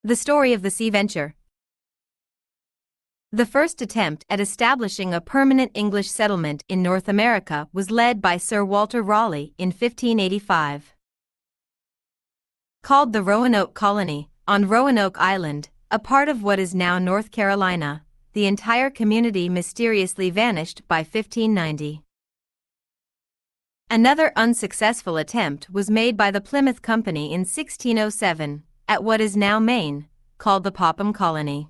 The story of the sea venture. The first attempt at establishing a permanent English settlement in North America was led by Sir Walter Raleigh in 1585. Called the Roanoke Colony, on Roanoke Island, a part of what is now North Carolina, the entire community mysteriously vanished by 1590. Another unsuccessful attempt was made by the Plymouth Company in 1607, at what is now Maine, called the Popham Colony.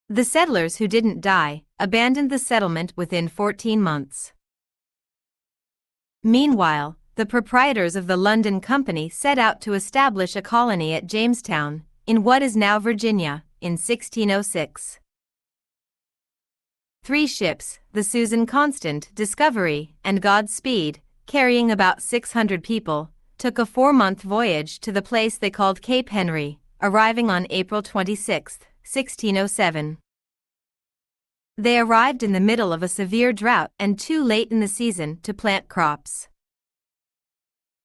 The settlers who didn't die abandoned the settlement within 14 months. Meanwhile, the proprietors of the London Company set out to establish a colony at Jamestown, in what is now Virginia, in 1606. 3 ships, the Susan Constant, Discovery, and Godspeed, carrying about 600 people, took a 4-month voyage to the place they called Cape Henry, arriving on April 26, 1607. They arrived in the middle of a severe drought and too late in the season to plant crops.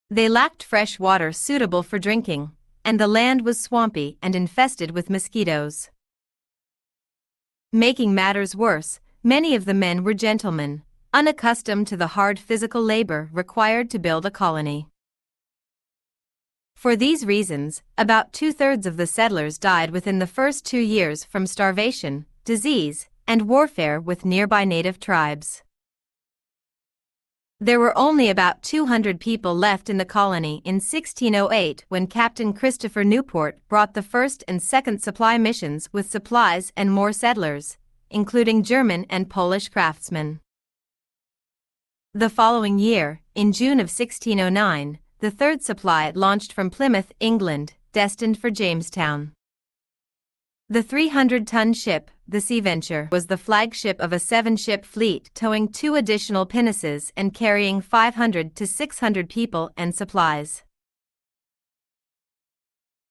They lacked fresh water suitable for drinking, and the land was swampy and infested with mosquitoes. Making matters worse, many of the men were gentlemen, unaccustomed to the hard physical labor required to build a colony. For these reasons, about 2/3 of the settlers died within the first 2 years from starvation, disease, and warfare with nearby native tribes. There were only about 200 people left in the colony in 1608 when Captain Christopher Newport brought the first and second supply missions with supplies and more settlers, including German and Polish craftsmen. The following year, in June of 1609, the third supply launched from Plymouth, England, destined for Jamestown. The 300-ton ship, the Sea Venture, was the flagship of a 7-ship fleet towing 2 additional pinnaces and carrying 500 to 600 people and supplies.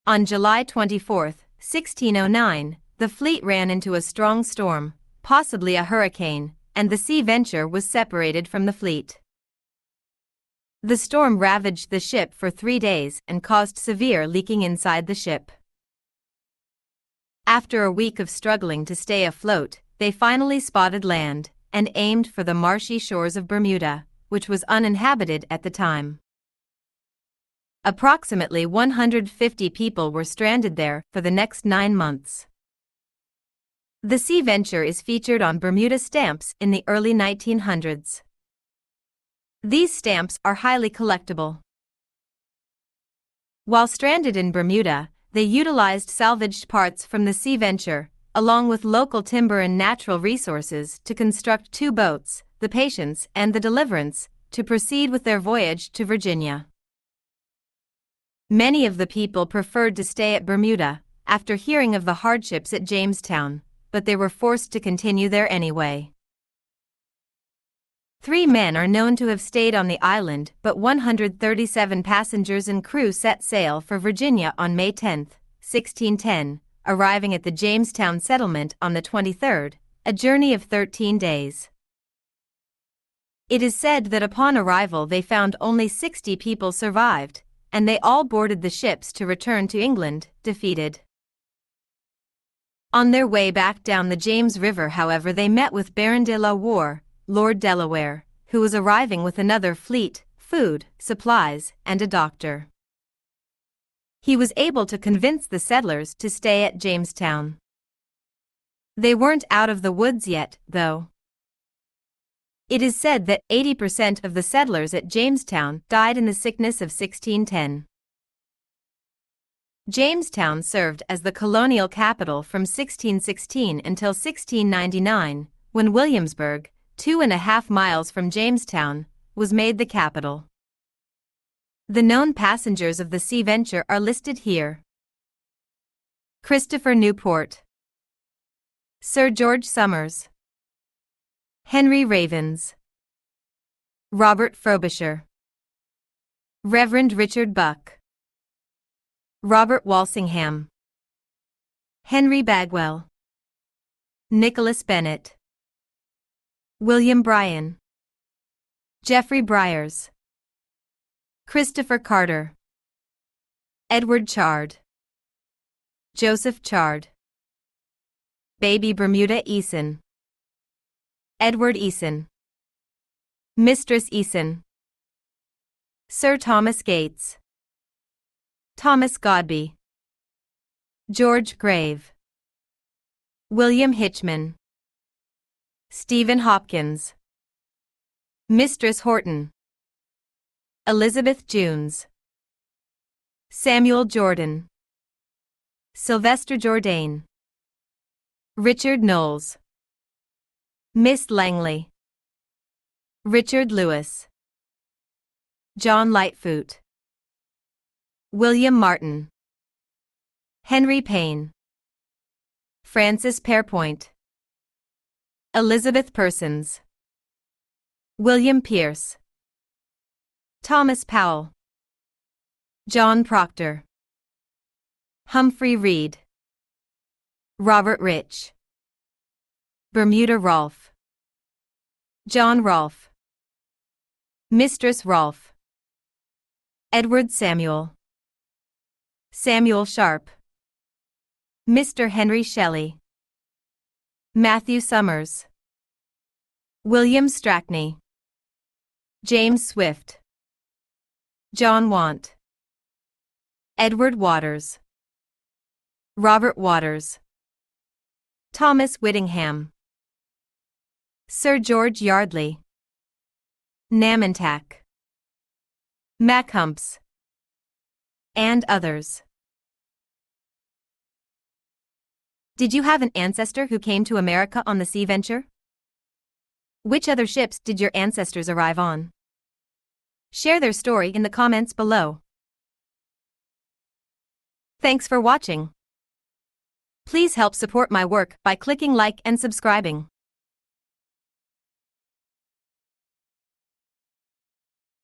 On July 24, 1609, the fleet ran into a strong storm, possibly a hurricane, and the Sea Venture was separated from the fleet. The storm ravaged the ship for 3 days and caused severe leaking inside the ship. After a week of struggling to stay afloat, they finally spotted land and aimed for the marshy shores of Bermuda, which was uninhabited at the time. Approximately 150 people were stranded there for the next 9 months. The Sea Venture is featured on Bermuda stamps in the early 1900s. These stamps are highly collectible. While stranded in Bermuda, they utilized salvaged parts from the Sea Venture, along with local timber and natural resources, to construct 2 boats, the Patience and the Deliverance, to proceed with their voyage to Virginia. Many of the people preferred to stay at Bermuda, after hearing of the hardships at Jamestown, but they were forced to continue there anyway. 3 men are known to have stayed on the island, but 137 passengers and crew set sail for Virginia on May 10, 1610, arriving at the Jamestown settlement on the 23rd, a journey of 13 days. It is said that upon arrival they found only 60 people survived, and they all boarded the ships to return to England, defeated. On their way back down the James River, however, they met with Baron de la Warr, Lord Delaware, who was arriving with another fleet, food, supplies, and a doctor. He was able to convince the settlers to stay at Jamestown. They weren't out of the woods yet, though. It is said that 80% of the settlers at Jamestown died in the sickness of 1610. Jamestown served as the colonial capital from 1616 until 1699, when Williamsburg, 2.5 miles from Jamestown, was made the capital. The known passengers of the Sea Venture are listed here. Christopher Newport, Sir George Somers, Henry Ravens, Robert Frobisher, Reverend Richard Buck, Robert Walsingham, Henry Bagwell, Nicholas Bennett, William Bryan, Geoffrey Briers, Christopher Carter, Edward Chard. Joseph Chard. Baby Bermuda Eason. Edward Eason. Mistress Eason. Sir Thomas Gates. Thomas Godby. George Grave. William Hitchman. Stephen Hopkins. Mistress Horton. Elizabeth Junes. Samuel Jordan. Sylvester Jourdain. Richard Knowles. Miss Langley. Richard Lewis. John Lightfoot. William Martin. Henry Payne. Francis Pearpoint. Elizabeth Persons. William Pierce. Thomas Powell. John Proctor. Humphrey Reed. Robert Rich. Bermuda Rolfe. John Rolfe. Mistress Rolfe. Edward Samuel. Samuel Sharp. Mr. Henry Shelley. Matthew Summers. William Strackney. James Swift. John Want. Edward Waters. Robert Waters. Thomas Whittingham. Sir George Yardley. Namantack. Mackhumps. And others. Did you have an ancestor who came to America on the Sea Venture? Which other ships did your ancestors arrive on? Share their story in the comments below. Thanks for watching. Please help support my work by clicking like and subscribing.